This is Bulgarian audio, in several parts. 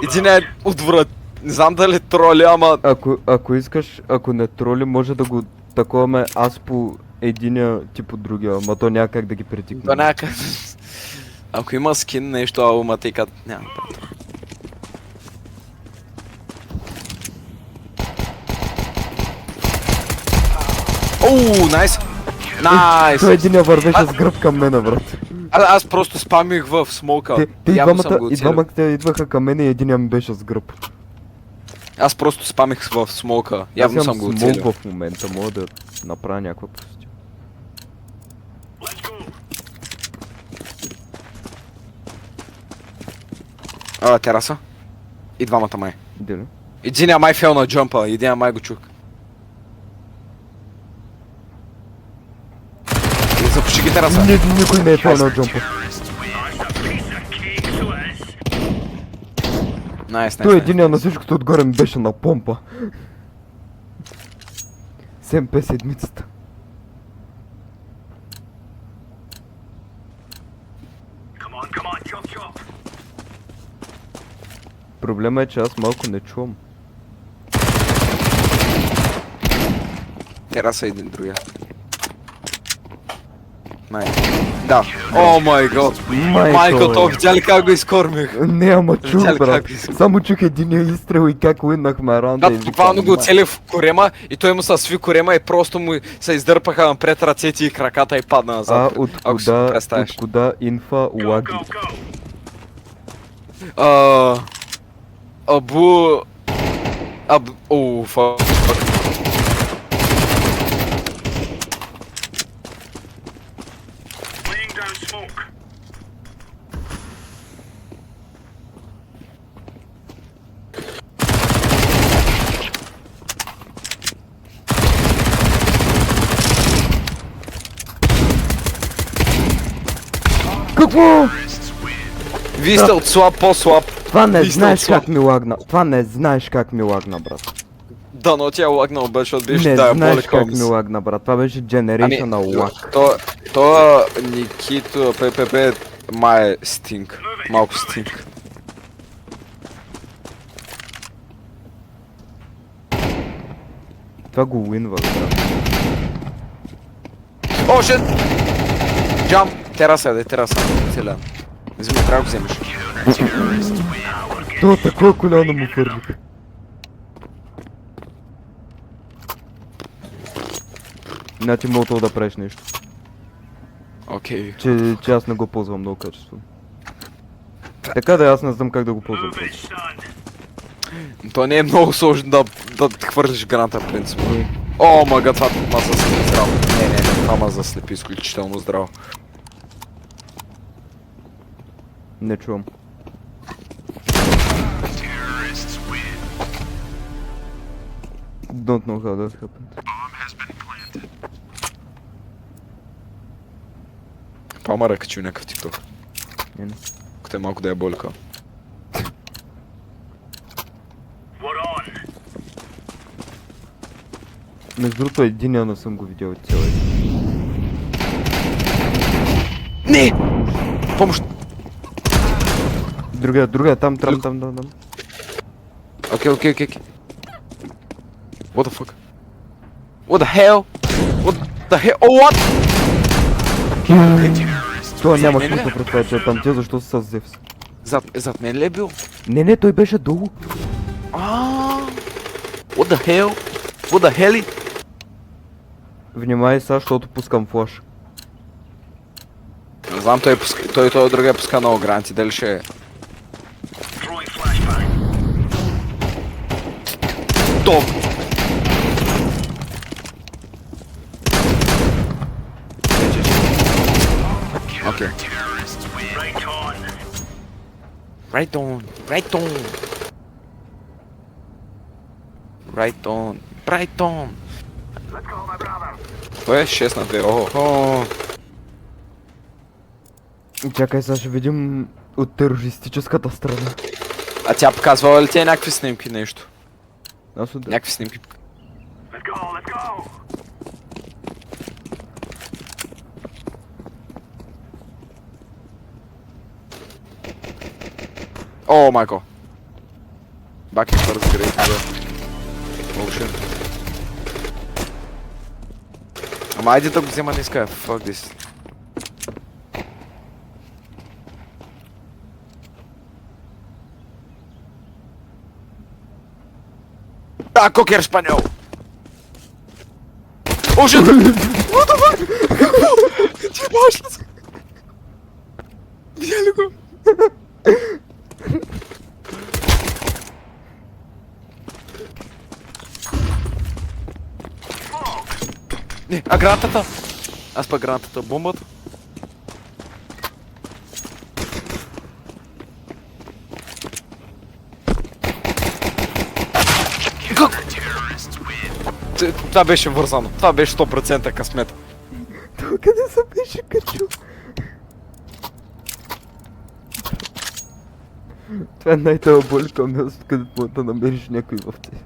Един отврат. Не знам дали троли, ама... Ако искаш, ако не троли, може да го таковаме аз по единия, ти по другия, ама то няма как да ги притикне. То някак... Ако има скин нещо, ауматика... Няма, брат. Оу, найс! Найс! Той единия вървеше с гръб към мене, брат. Аз просто спамих в смоука. Те Явно съм го и оцелил. двамата идваха към мене и единия ми беше с гръб. Аз просто спамих в смоука. Явно Аз съм го имам оцелил. смок в момента, мога да направя някаква пусти. Тераса. И двамата май. Иде ли? Единия май фел на джампа, единия май го чух. И запуши ги тераса. Никой не е фанал джампа. Найс, Той найс. единия на всичкото отгоре ми беше на помпа. СМП седмицата. Проблема е, че аз малко не чувам. Тераса един другия. Найс. Да. О май гот. Майко, то видя ли как го изкормих? Не, ама чух, Видя ли брат. как го изкормих? Само чух единия изстрел и как уиннахме раунда. Да, буквално го оцели в корема и той му се сви корема и просто му се издърпаха напред ръцете и краката и падна назад. Ако си го представиш. от кода инфа лаги? Оу, фак. Какво? Вие сте от слаб по-слаб. Това не Вие сте знаеш от слаб. как ми лагна. Това не знаеш как ми лагна, брат. Да, но тя лагнал беше, защото беше Не знаеш Diabolic как ми Homies. лагна, брат. Това беше Generational lag. То Никито ППП май е стинг. Малко стинг. Това го уинвах, брат. О, шит! Джамп! Тераса, де тераса. Целя. Вземи, трябва да го вземеш. То такова коляно му фърлих. Значи мога да правиш нещо. Окей. Че аз не го ползвам много качествено. Така да, аз не знам как да го ползвам. То не е много сложно да хвърлиш граната, принципно. О, мага, това ма заслепи здраво. Не, това ма заслепи изключително здраво. Не чувам. Don't know how that happened. Пама ръкачи някакъв тикток. Не. Ако те малко да е болка. Между другото, единия не съм го видял цяла. Не! Помощ! Другия, там. Окей. What the fuck? What the hell? What the hell? Oh, what? Това няма Не, не. смисъл пред това, че е там тя, защо са с Зевс. Зад мен ли е бил? Не, той беше долу. What the hell? What the hell? Внимай сега, защото пускам флаш. Не знам, той другия пуска много гранти, дали ще е. Топ! Окей. Right on. Кое е 6 на 2? Охо. Чакай, сега ще видим от терористическата страна. А тя показвала ли ти някакви снимки нещо? Аз от... Някакви снимки. О, майко. Баки first grade, да. Оушен. Ама айде да го взема ниска, fuck this. Ah, qualquer espanhol! Oh shit! What the fuck? Ти башляс! Видяли го? Не, а гранатата? Аз па гранатата, бомбата? Как? Това беше вързано. Това беше 100% късмет. Това къде се беше качил? Това е най-тълболито място, където може да намериш някой в тези.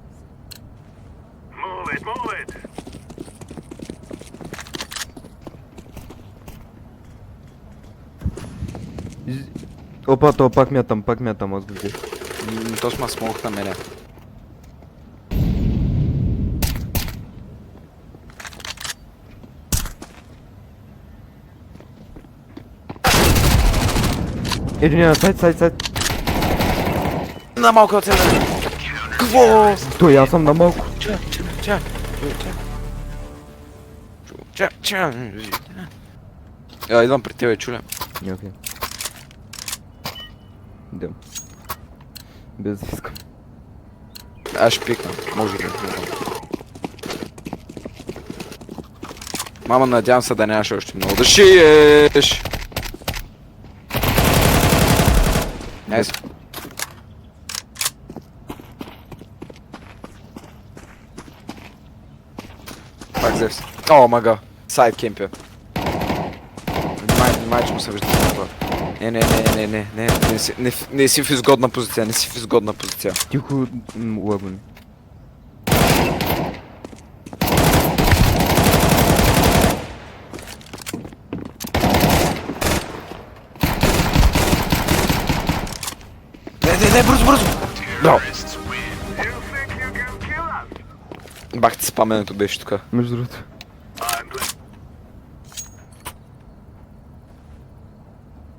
Опа, то пак мятам, аз го взех. Точно ма смолх на мене. Единия, сайд. На малко от себе. Какво? Той, аз съм на малко. Ча. Идвам при тебе, чуля. Не, окей. Идем. Без да искам. Аз ще пикна, може да. Мама, надявам се да нямаш още много да шиеш. Найс. Пак взев си. О, мага. Сайд кемпия. Внимай, че му се вижда това. Не си в изгодна позиция, Тихо, лагуни. Не, бързо! Браво! Бах ти спаменето беше тук. Между другото.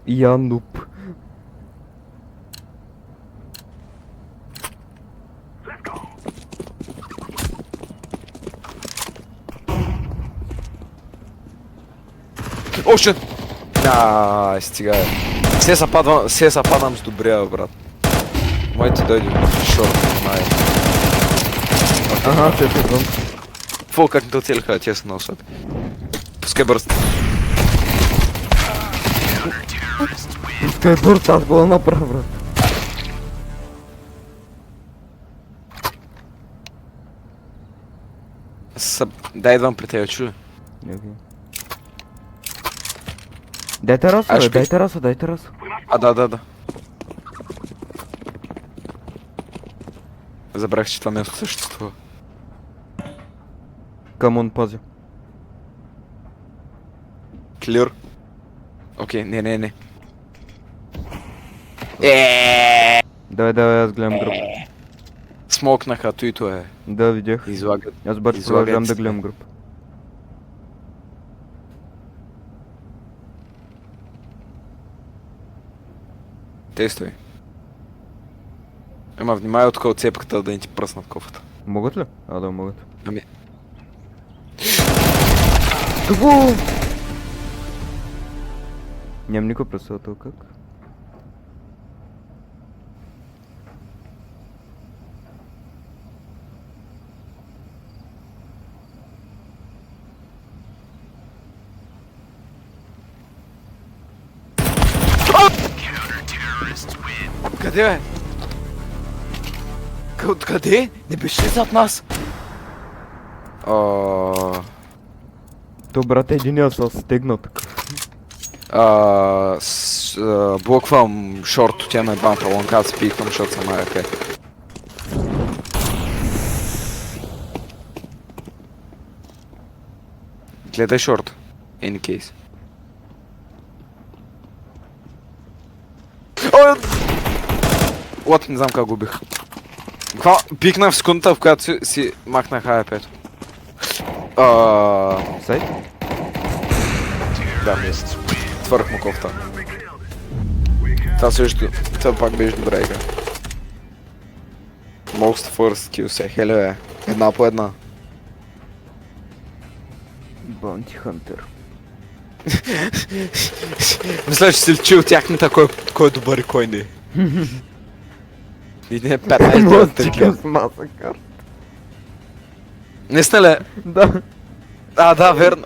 Я нуп. О, shit! Стига. Се западам с добрия, брат. Май ти дойде шорт, май. Ага, те идвам. Фу, как не те оцелиха, честно на усъд. Пускай бърз. Той бърз, аз го направя, брат. Дай идвам при тебе, чули? Не, окей. Дайте раса, бе, дайте раса. Да. Забрах, че това място съществува. Камон, пази. Клир. Окей, не. Давай, аз гледам гръб. Смокнаха, туито е. Да, видях. Излагат. Аз бързо излагат продължавам да се. гледам гръб. Тествай. Ема внимай от от цепката да не ти пръснат кофата. Могат ли? Да, могат. Ами. Какво? Нямам никой представа това как. Къде бе? Откъде? Не беше ли зад нас? То брат единия са стегнал такъв. Блоквам шорт от тема двамата лонка, аз пиквам, защото съм АФК. Гледай шорт. Any case. What? Не знам как го убих. Какво? Пикнах в секундата, в която си махнах АЕ5. Сайт? Да, твърх му кофта. Това също, това пак беше добра игра. Most first kills е, хеле е. Една по една. Bounty Hunter. Мисля, че си личи от тяхната кой е добър и кой не е. И не е 15 такива. Chickens Massacre. Наистина ли? Да. Да, верно.